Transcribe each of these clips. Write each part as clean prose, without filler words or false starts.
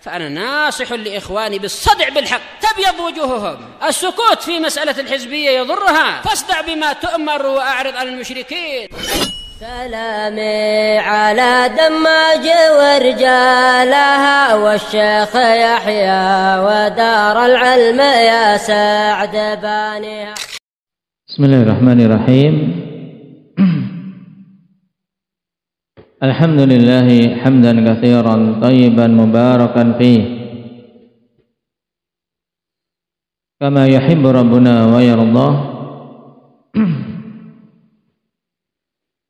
فأنا ناصح لإخواني بالصدع بالحق تبيض وجوههم. السكوت في مسألة الحزبية يضرها، فاصدع بما تؤمر وأعرض عن المشركين. سلامي على دماج ورجالها والشيخ يحيى ودار العلم يا سعد بانيها. Bismillahirrahmanirrahim. Alhamdulillah hamdan katsiran thayyiban mubarakan fih kama yuhibbu rabbuna wa yardah.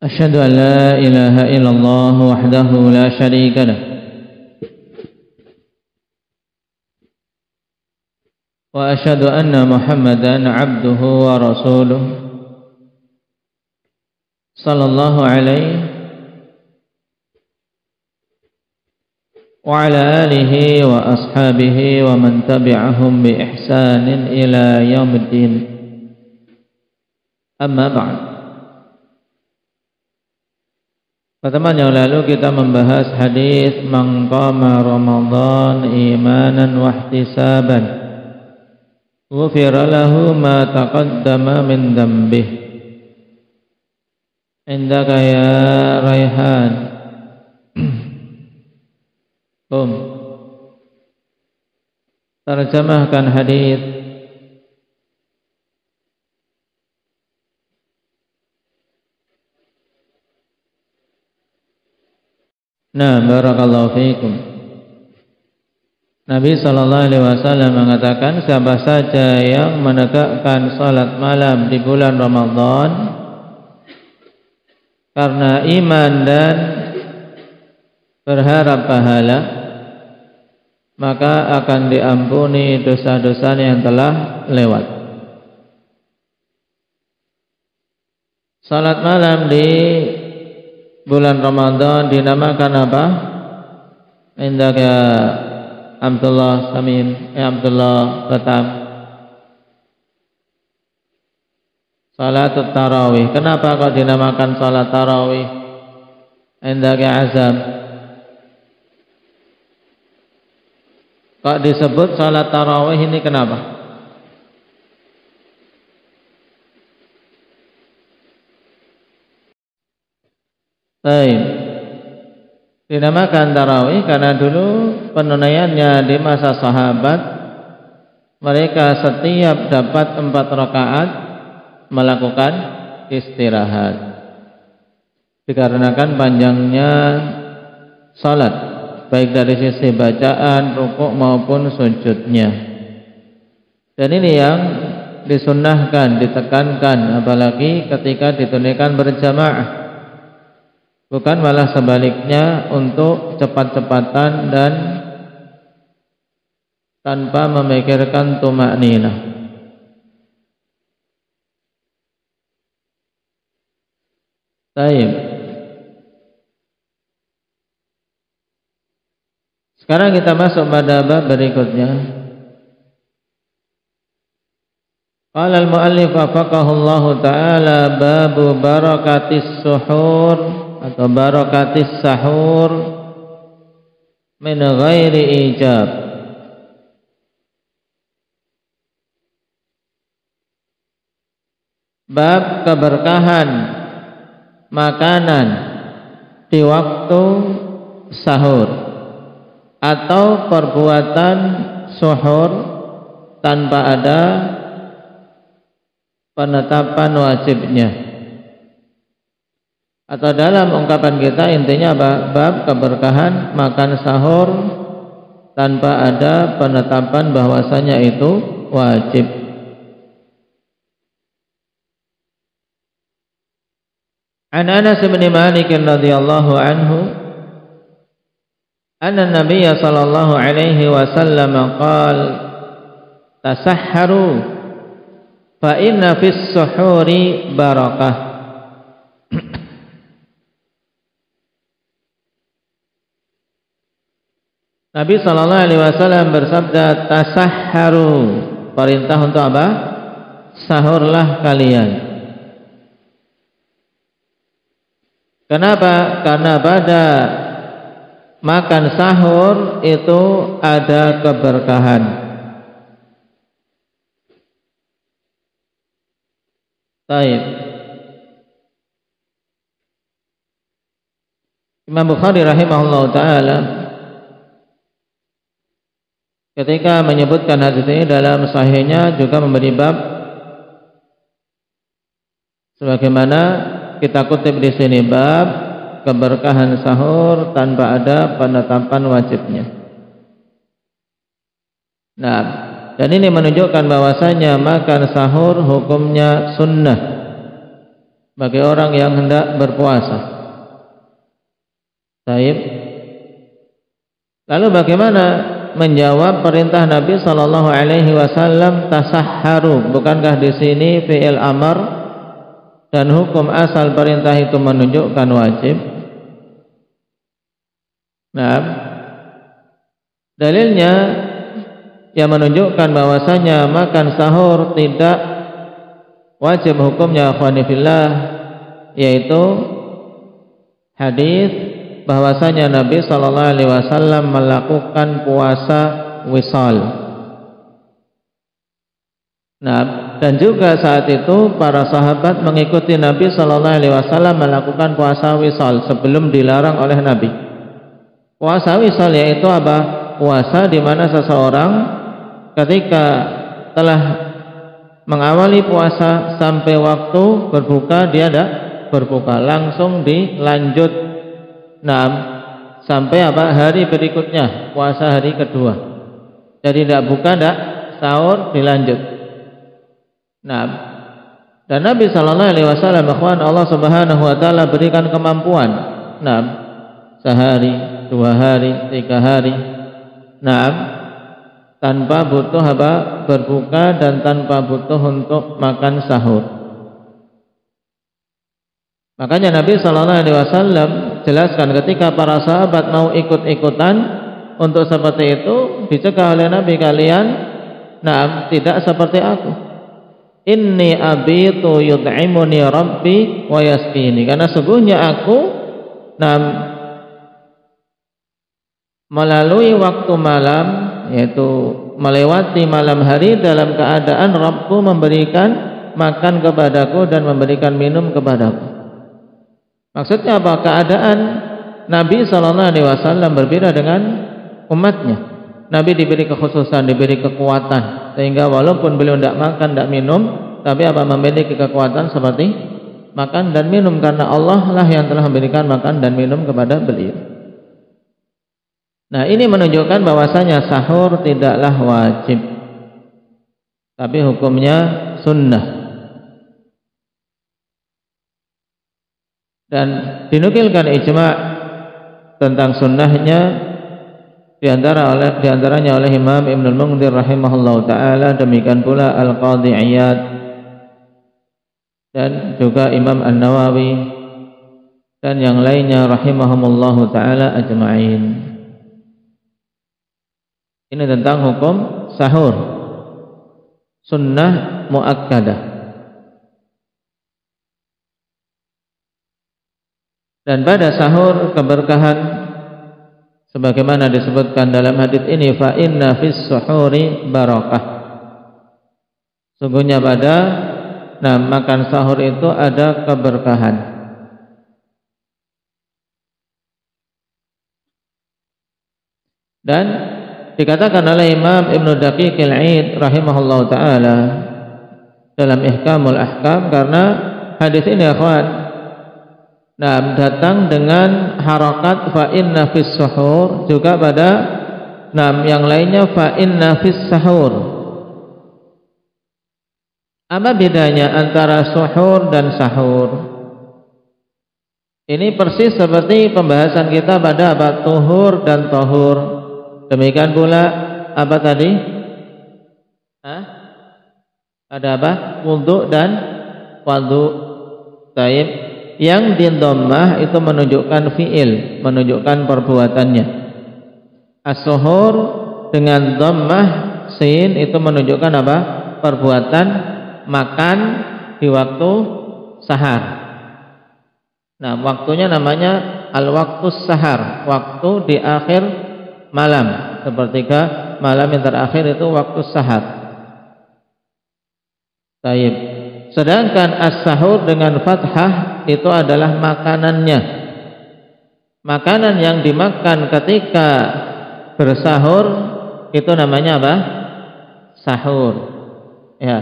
Asyhadu an la ilaha illallah wahdahu la syarika lah wa asyhadu anna Muhammadan abduhu wa rasuluh sallallahu alaihi wa ala alihi wa ashabihi wa man tabi'ahum bi ihsanin ila yaumiddin. Amma ba'd. Pertemuan yang lalu kita membahas hadis man qama Ramadan imanan wa ihtisaban ghufira lahu ma taqaddama min dhanbih. Indaka ya Raihan. Terjemahkan hadis. Nah, barakallahu fiikum. Nabi sallallahu alaihi wasallam mengatakan, siapa saja yang menegakkan salat malam di bulan Ramadan karena iman dan berharap pahala, maka akan diampuni dosa-dosanya yang telah lewat. Salat malam di bulan Ramadan dinamakan apa? Indaka Abdullah Samim, Abdullah Batam. Salat tarawih. Kenapa kok dinamakan salat tarawih? Indaka Azam. Kok disebut salat tarawih ini kenapa? Baik. Dinamakan tarawih karena dulu penunaiannya di masa sahabat, mereka setiap dapat 4 rakaat melakukan istirahat. Dikarenakan panjangnya salat, baik dari sisi bacaan, rukuk maupun sujudnya. Dan ini yang disunnahkan, ditekankan, apalagi ketika ditunaikan berjamaah. Bukan malah sebaliknya untuk cepat-cepatan dan tanpa memikirkan tumakninah. Baik. Sekarang kita masuk pada bab berikutnya. Qala al-muallif wafaqahullahu ta'ala babu barakatis suhur atau barakatis sahur min ghairi ijab. Bab keberkahan makanan di waktu sahur atau perbuatan suhur tanpa ada penetapan wajibnya. Atau dalam ungkapan kita intinya bab keberkahan makan sahur tanpa ada penetapan bahwasanya itu wajib. An Anas bin Malik radhiyallahu anhu anna Nabiy sallallahu alaihi wasallam qala tasahharu fa inna fis suhuri barakah. Nabi sallallahu alaihi wasallam bersabda, tasahharu, perintah untuk apa? Sahurlah kalian. Kenapa? Karena pada makan sahur itu ada keberkahan. Baik. Imam Bukhari rahimahullah ta'ala ketika menyebutkan hadis ini dalam sahihnya juga memberi bab sebagaimana kita kutip di sini, bab keberkahan sahur tanpa ada penetapan wajibnya. Nah, dan ini menunjukkan bahwasanya makan sahur hukumnya sunnah bagi orang yang hendak berpuasa. Baik. Lalu bagaimana menjawab perintah Nabi sallallahu alaihi wasallam tasahharu? Bukankah di sini fi'il amar dan hukum asal perintah itu menunjukkan wajib? Nah, dalilnya yang menunjukkan bahwasanya makan sahur tidak wajib hukumnya akhwani fillah, yaitu hadis bahwasanya Nabi sallallahu alaihi wasallam melakukan puasa wisal. Nah, dan juga saat itu para sahabat mengikuti Nabi sallallahu alaihi wasallam melakukan puasa wisal sebelum dilarang oleh Nabi. Puasa wisal yaitu apa? Puasa di mana seseorang ketika telah mengawali puasa sampai waktu berbuka dia tidak berbuka, langsung dilanjut. Nah, sampai apa? Hari berikutnya, puasa hari kedua. Jadi tidak buka, tidak sahur, dilanjut. Nah, dan Nabi sallallahu alaihi wasallam, Allah Subhanahu wa taala berikan kemampuan. Nah, sehari, 2 hari, 3 hari. Nah, tanpa butuh apa? Berbuka dan tanpa butuh untuk makan sahur. Makanya Nabi sallallahu alaihi wasallam jelaskan ketika para sahabat mau ikut-ikutan untuk seperti itu, dicegah oleh Nabi, kalian nah tidak seperti aku. Inni abitu yud'imuni rabbi wa yasqini. Karena sungguhnya aku nah melalui waktu malam, yaitu melewati malam hari dalam keadaan Rabbku memberikan makan kepadaku dan memberikan minum kepadaku. Maksudnya apa? Keadaan Nabi sallallahu alaihi wasallam berbeda dengan umatnya. Nabi diberi kekhususan, diberi kekuatan, sehingga walaupun beliau tidak makan, tidak minum, tapi apa? Memiliki kekuatan seperti makan dan minum, karena Allah lah yang telah memberikan makan dan minum kepada beliau. Nah, ini menunjukkan bahwasanya sahur tidaklah wajib, tapi hukumnya sunnah. Dan dinukilkan ijma' tentang sunnahnya diantaranya oleh Imam Ibnul Munzir rahimahullah ta'ala, demikian pula Al-Qadhi Iyad dan juga Imam An-Nawawi dan yang lainnya rahimahumullah ta'ala ajma'in. Ini tentang hukum sahur, sunnah muakkadah. Dan pada sahur keberkahan sebagaimana disebutkan dalam hadis ini, fa inna fis suhuri barakah. Sungguhnya pada makan sahur itu ada keberkahan. Dan dikatakan oleh Imam Ibnu Daqiqil Aid rahimahullah ta'ala dalam Ihkamul Ahkam, karena hadis ini akhwan datang dengan harakat fa inna fis suhur, juga pada yang lainnya fa inna fis sahur. Apa bedanya antara suhur dan sahur? Ini persis seperti pembahasan kita pada apa? Tuhur dan tohur. Demikian pula apa tadi? Ada apa? Wudu dan wadu. Taib. Yang di dhammah itu menunjukkan fi'il, menunjukkan perbuatannya. As-suhur dengan dhammah sin itu menunjukkan apa? Perbuatan makan di waktu sahar. Nah, waktunya namanya al-waqtus sahar, waktu di akhir malam, sepertiga malam yang terakhir itu waktu sahar. Baik. Sedangkan as-sahur dengan fathah itu adalah makanannya. Makanan yang dimakan ketika bersahur itu namanya apa? Sahur. Ya.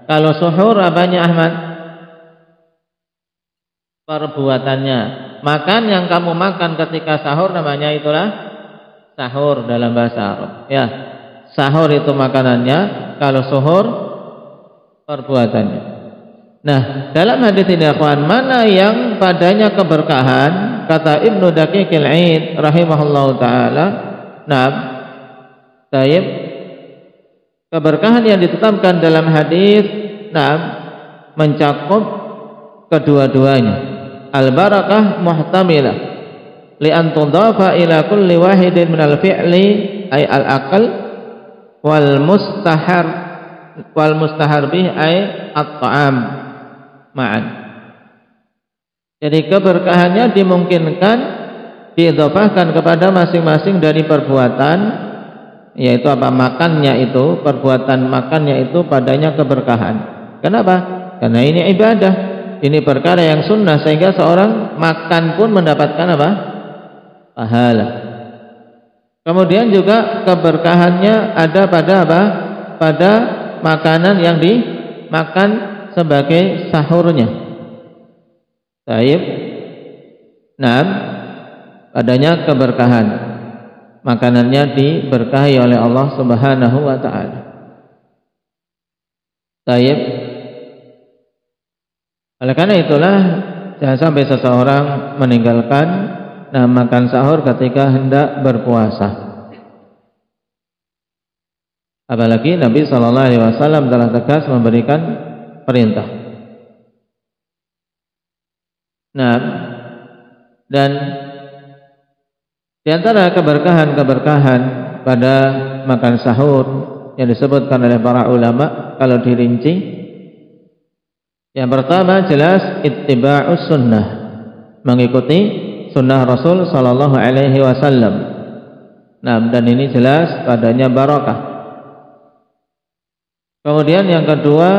Kalau suhur apanya Ahmad? Perbuatannya. Makan yang kamu makan ketika sahur namanya itulah sahur dalam bahasa Arab. Ya. Sahur itu makanannya, kalau suhur perbuatannya. Nah, dalam hadis ini akhwan, mana yang padanya keberkahan? Kata Ibnu Daqiqil Aid rahimahullahu taala, nah, taib, keberkahan yang ditetapkan dalam hadis, nah, mencakup kedua-duanya. Al-barakah muhtamilah li an tudhafa ila kulli wahidin minal fi'li ay al-aql wal mustahar bih ay at-ta'am ma'an. Jadi keberkahannya dimungkinkan diidhofahkan kepada masing-masing dari perbuatan, yaitu apa? Makannya itu, perbuatan makannya itu padanya keberkahan. Kenapa? Karena ini ibadah, ini perkara yang sunnah, sehingga seorang makan pun mendapatkan apa? Pahala. Kemudian juga keberkahannya ada pada apa? Pada makanan yang dimakan sebagai sahurnya. Baik. Nah, adanya keberkahan. Makanannya diberkahi oleh Allah Subhanahu wa taala. Baik. Oleh karena itulah jangan sampai seseorang meninggalkan makan sahur ketika hendak berpuasa. Apalagi Nabi sallallahu alaihi wasallam telah tegas memberikan perintah. Nah, dan di antara keberkahan-keberkahan pada makan sahur yang disebutkan oleh para ulama, kalau dirinci, yang pertama jelas ittiba'us sunnah, mengikuti sunnah Rasul sallallahu alaihi wasallam. Nah, dan ini jelas padanya barakah. Kemudian yang kedua,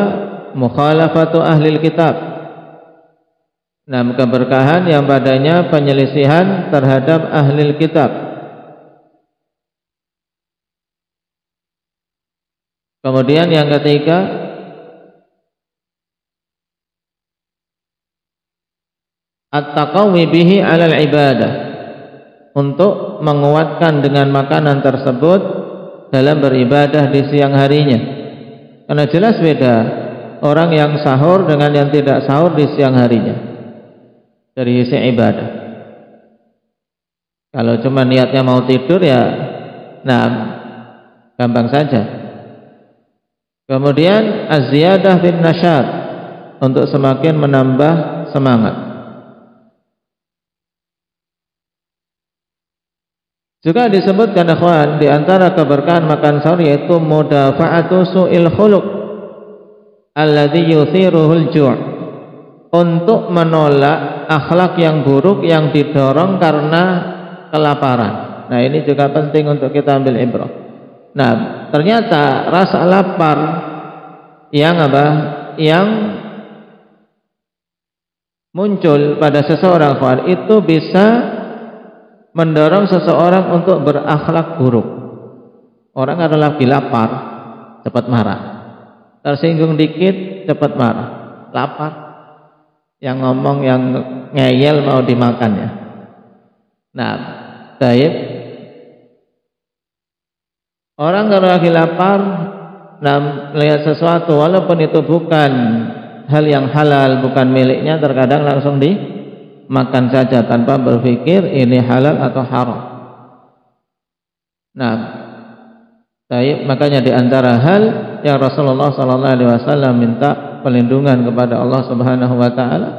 mukhalafatu ahlil kitab. Nah, keberkahan yang padanya penyelisihan terhadap ahli kitab. Kemudian yang ketiga, at-taqawi bihi 'alal ibadah, untuk menguatkan dengan makanan tersebut dalam beribadah di siang harinya. Karena jelas beda orang yang sahur dengan yang tidak sahur di siang harinya dari sisi ibadah. Kalau cuma niatnya mau tidur ya, nah, gampang saja. Kemudian az-ziyadah bin nasyat, untuk semakin menambah semangat. Juga disebutkan ikhwan, di antara keberkahan makan sahur yaitu mudafa'atu su'il khuluq alladhi yuthiruhul ju', untuk menolak akhlak yang buruk yang didorong karena kelaparan. Nah, ini juga penting untuk kita ambil ibrah. Nah, ternyata rasa lapar yang apa? Yang muncul pada seseorang itu bisa mendorong seseorang untuk berakhlak buruk. Orang kalau lagi lapar cepat marah, tersinggung dikit cepat marah, lapar, yang ngomong yang ngeyel mau dimakannya. Nah, baik. Orang kalau lagi lapar, melihat sesuatu walaupun itu bukan hal yang halal, bukan miliknya, terkadang langsung dimakan saja tanpa berpikir ini halal atau haram. Nah, baik, makanya di antara hal yang Rasulullah sallallahu alaihi wasallam minta pelindungan kepada Allah Subhanahu wa taala,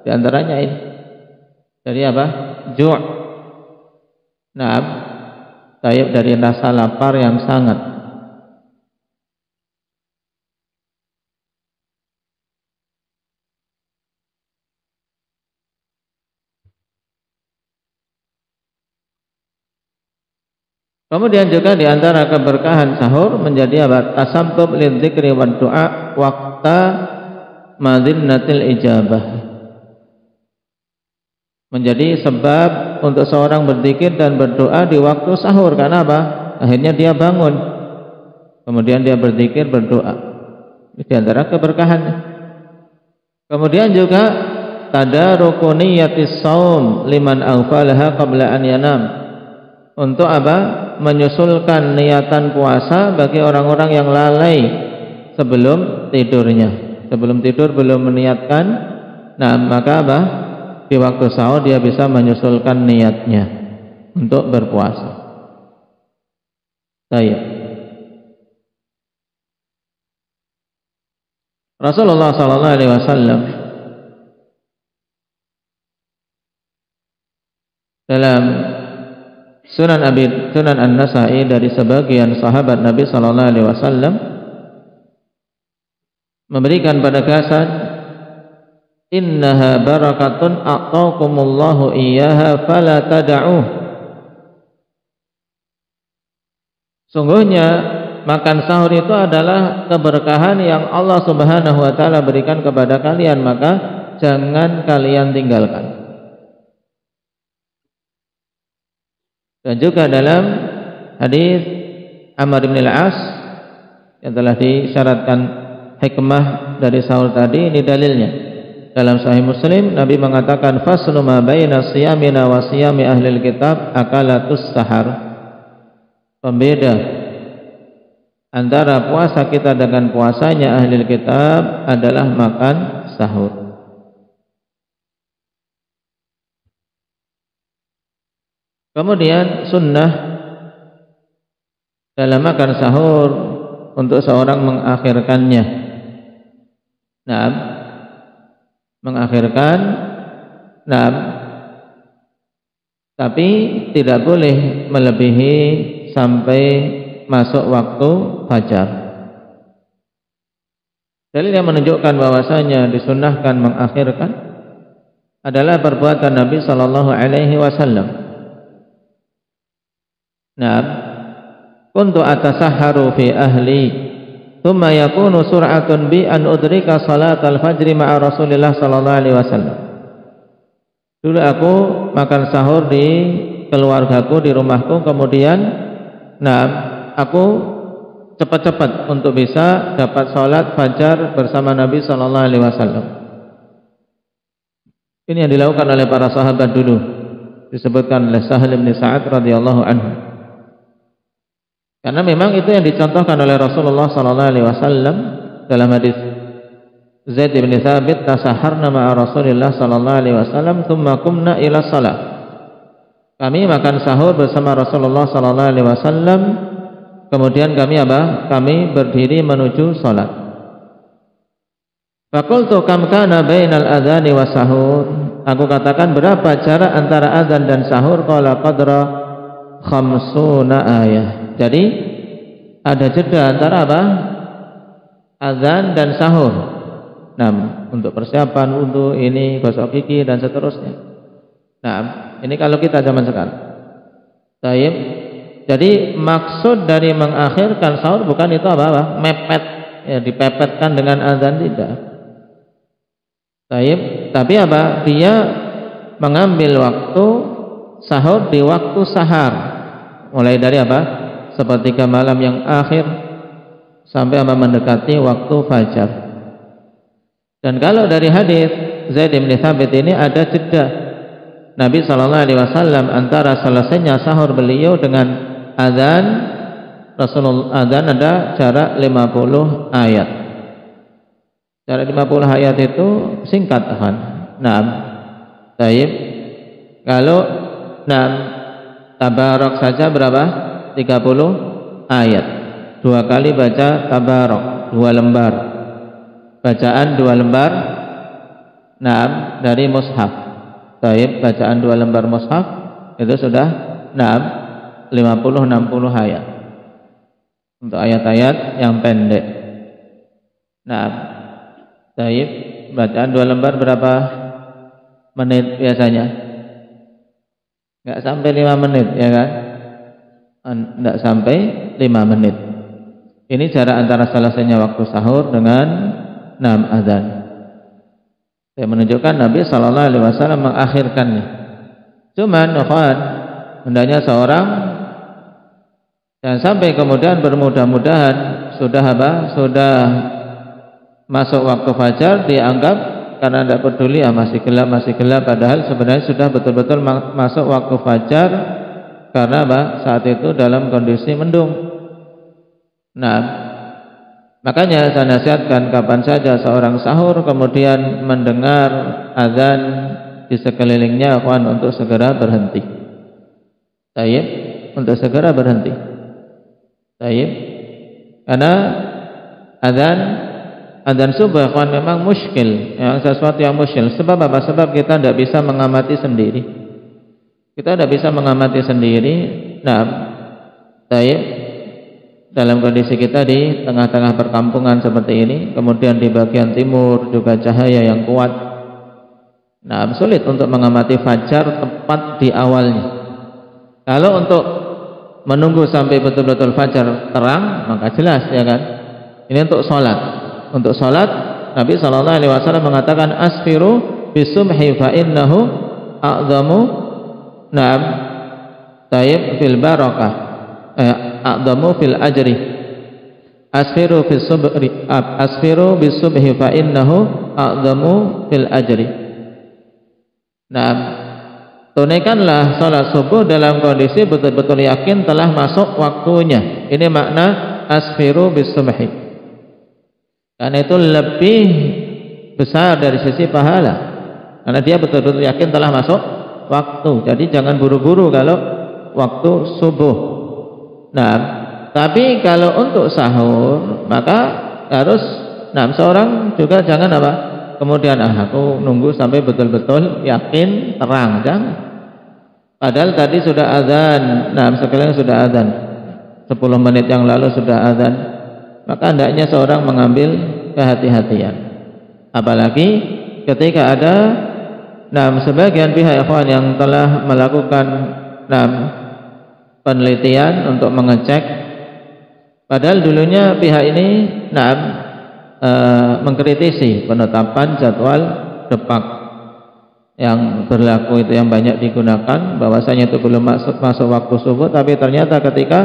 di antaranya ini. Dari apa? Ju'. Nah, baik, dari rasa lapar yang sangat. Kemudian juga di antara keberkahan sahur menjadi apa? Tasabbub lidzikri wad du'a waqta madinnatil ijabah. Menjadi sebab untuk seorang berzikir dan berdoa di waktu sahur. Karena apa? Akhirnya dia bangun, kemudian dia berzikir, berdoa. Di antara keberkahannya. Kemudian juga tadaruku niyatis shaum liman aghfalaha qabla an yanam. Untuk apa? Menyusulkan niatan puasa bagi orang-orang yang lalai sebelum tidurnya. Sebelum tidur belum meniatkan. Nah, maka apa? Di waktu sahur dia bisa menyusulkan niatnya untuk berpuasa. Baik. Rasulullah sallallahu alaihi wasallam dalam Sunan An-Nasa'i dari sebagian sahabat Nabi sallallahu alaihi wasallam memberikan penegasan, innaha barakatun a'taakumullahu iyyaha fala tad'uh. Sungguhnya makan sahur itu adalah keberkahan yang Allah Subhanahu wa taala berikan kepada kalian, maka jangan kalian tinggalkan. Dan juga dalam hadis Amr bin al-As yang telah disyaratkan hikmah dari sahur tadi, ini dalilnya. Dalam Sahih Muslim Nabi mengatakan faslu ma baina siyamina wa siyami ahlil kitab akalatus sahar. Pembeda antara puasa kita dengan puasanya ahlil kitab adalah makan sahur. Kemudian sunnah dalam makan sahur untuk seorang mengakhirkannya. Nah, mengakhirkan, nah, tapi tidak boleh melebihi sampai masuk waktu fajar. Dalil yang menunjukkan bahwasanya disunnahkan mengakhirkan adalah perbuatan Nabi sallallahu alaihi wasallam. Nah, kuntu atasahharu fi ahli thumma yakunu sur'atun bi an udrika salatal fajri ma'a Rasulillah sallallahu alaihi wasallam. Dulu aku makan sahur di keluargaku, di rumahku, kemudian aku cepat-cepat untuk bisa dapat salat fajar bersama Nabi sallallahu alaihi wasallam. Ini yang dilakukan oleh para sahabat dulu, disebutkan oleh Sahal bin Sa'ad radhiyallahu anhu. Karena memang itu yang dicontohkan oleh Rasulullah sallallahu alaihi wasallam dalam hadis Zaid bin Thabit, tasaharna ma'a Rasulillah sallallahu alaihi wasallam thumma qumna ila shalah. Kami makan sahur bersama Rasulullah sallallahu alaihi wasallam, kemudian kami apa? Kami berdiri menuju salat. Faqultu kam kana bainal adzani wa sahur? Aku katakan berapa jarak antara azan dan sahur? Qala qadra 50 ayah. Jadi ada jeda antara apa? Azan dan sahur. Nah, untuk persiapan untuk ini gosok gigi dan seterusnya. Nah, ini kalau kita zaman sekarang. Baik. Jadi maksud dari mengakhirkan sahur bukan itu apa? Mepet, ya, dipepetkan dengan azan, tidak. Baik. Tapi apa? Dia mengambil waktu sahur di waktu sahar. Mulai dari apa? Sepertiga malam yang akhir sampai mendekati waktu fajar. Dan kalau dari hadis Zaid bin Thabit ini ada jeda Nabi sallallahu alaihi wasallam antara selesainya sahur beliau dengan azan. Rasulullah azan ada jarak 50 ayat. Jarak 50 ayat itu singkat kan. Naam. Baik. Kalau tabarak saja berapa? 30 ayat. 2 kali baca tabarak, 2 lembar. Bacaan 2 lembar. Naam, dari mushaf. Baik, bacaan 2 lembar mushaf itu sudah 50-60 ayat. Untuk ayat-ayat yang pendek. Naam. Baik, bacaan 2 lembar berapa menit biasanya? Enggak sampai 5 menit, ya kan? tidak sampai 5 menit. Ini jarak antara selesainya waktu sahur dengan 6 azan. Saya menunjukkan Nabi Sallallahu Alaihi Wasallam mengakhirkannya. Cuman, hendaknya seorang jangan sampai kemudian bermudah-mudahan sudah masuk waktu fajar dianggap karena tidak peduli masih gelap, padahal sebenarnya sudah betul-betul masuk waktu fajar karena saat itu dalam kondisi mendung. Nah, makanya saya nasihatkan kapan saja seorang sahur kemudian mendengar azan di sekelilingnya, untuk segera berhenti. Tayyib, untuk segera berhenti. Tayyib. Karena azan subuh memang muskil, sesuatu yang muskil. Sebab apa? Sebab kita tidak bisa mengamati sendiri. Kita tidak bisa mengamati sendiri. Nah, tayyib, dalam kondisi kita di tengah-tengah perkampungan seperti ini, kemudian di bagian timur juga cahaya yang kuat. Nah, sulit untuk mengamati fajar tepat di awalnya. Kalau untuk menunggu sampai betul-betul fajar terang, maka jelas, ya kan? Ini untuk sholat. Untuk sholat, Nabi Sallallahu Alaihi Wasallam mengatakan asfiru bisubhi fa innahu a'zamu na'am tayyib fil barakah a'zamu fil ajri. Asfiru bisubhi fa innahu a'zamu fil ajri. Nah, tunaikanlah salat subuh dalam kondisi betul-betul yakin telah masuk waktunya. Ini makna asfiru bisubhi. Karena itu lebih besar dari sisi pahala. Karena dia betul-betul yakin telah masuk waktu. Jadi jangan buru-buru kalau waktu subuh. Nah, tapi kalau untuk sahur maka harus, seorang juga jangan kemudian aku nunggu sampai betul-betul yakin terang, jangan. Padahal tadi sudah azan, sekalian sudah azan 10 menit yang lalu sudah azan. Maka hendaknya seorang mengambil kehati-hatian. Apalagi ketika ada sebagian pihak ikhwan yang telah melakukan penelitian untuk mengecek, padahal dulunya pihak ini mengkritisi penetapan jadwal depak yang berlaku itu yang banyak digunakan, bahwasanya itu belum masuk waktu subuh. Tapi ternyata ketika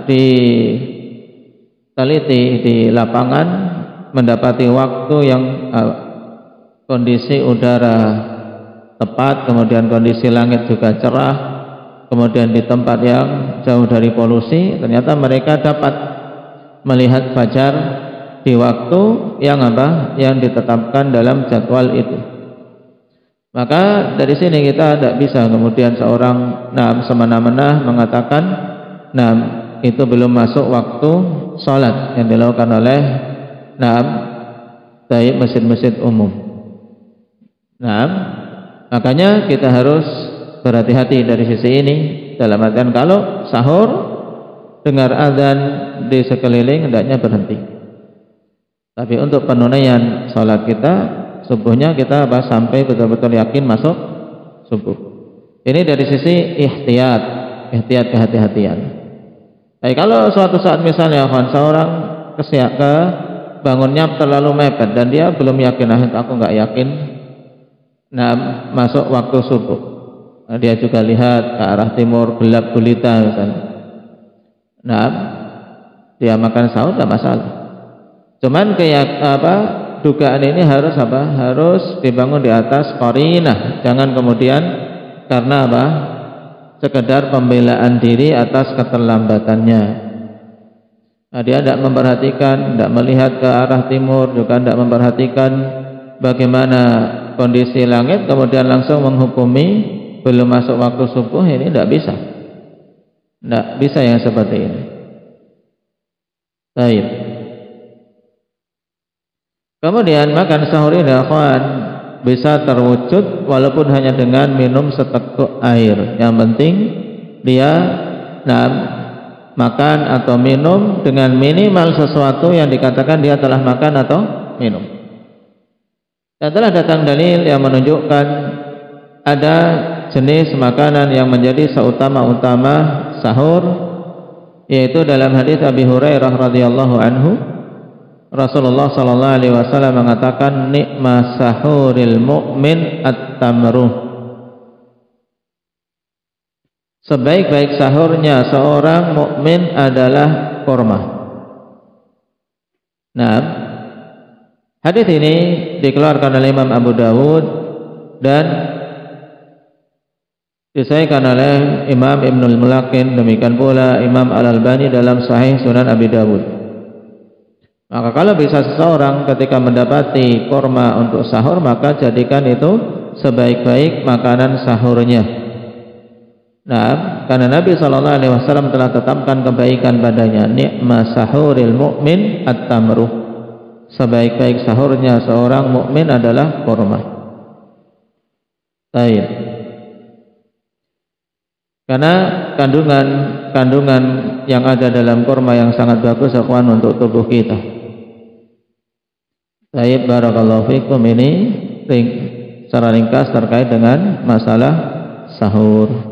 diteliti di lapangan mendapati waktu yang kondisi udara tepat, kemudian kondisi langit juga cerah, kemudian di tempat yang jauh dari polusi, ternyata mereka dapat melihat fajar di waktu yang yang ditetapkan dalam jadwal itu. Maka dari sini kita tidak bisa kemudian seorang semena-mena mengatakan itu belum masuk waktu sholat yang dilakukan oleh dari masjid-masjid umum. Makanya kita harus berhati-hati dari sisi ini, dalam artian kalau sahur dengar azan di sekeliling hendaknya berhenti. Tapi untuk penunaian sholat kita subuhnya kita sampai betul-betul yakin masuk subuh. Ini dari sisi ihtiyat kehati-hatian. Tapi kalau suatu saat misalnya seorang bangunnya terlalu mepet dan dia belum yakin, aku nggak yakin masuk waktu subuh. Dia juga lihat ke arah timur gelap gulita misalnya. Dia makan sahur tidak masalah. Cuman dugaan ini harus harus dibangun di atas qarinah. Jangan kemudian karena sekedar pembelaan diri atas keterlambatannya. Dia tidak memperhatikan, tidak melihat ke arah timur, juga tidak memperhatikan bagaimana kondisi langit, kemudian langsung menghukumi belum masuk waktu subuh. Ini tidak bisa. Tidak bisa yang seperti ini. Baik. Kemudian makan sahur ini bisa terwujud walaupun hanya dengan minum seteguk air. Yang penting dia makan atau minum dengan minimal sesuatu yang dikatakan dia telah makan atau minum. Dan telah datang dalil yang menunjukkan ada jenis makanan yang menjadi seutama-utama sahur, yaitu dalam hadis Abi Hurairah radhiyallahu anhu, Rasulullah sallallahu alaihi wasallam mengatakan, nikma sahuril mu'min at-tamruh. Sebaik-baik sahurnya seorang mukmin adalah kurma. Nah, hadis ini dikeluarkan oleh Imam Abu Dawud dan disahihkan oleh Imam Ibnul Mulaqin, demikian pula Imam Al-Albani dalam Sahih Sunan Abi Dawud. Maka kalau bisa seseorang ketika mendapati kurma untuk sahur, maka jadikan itu sebaik-baik makanan sahurnya. Nah, karena Nabi SAW telah tetapkan kebaikan padanya, nikma sahuril mu'min at-tamruh. Sebaik-baik sahurnya seorang mukmin adalah kurma. Baik. Karena kandungan yang ada dalam kurma yang sangat bagus ikhwan untuk tubuh kita. Baik, barakallahu fikum, ini secara ringkas terkait dengan masalah sahur.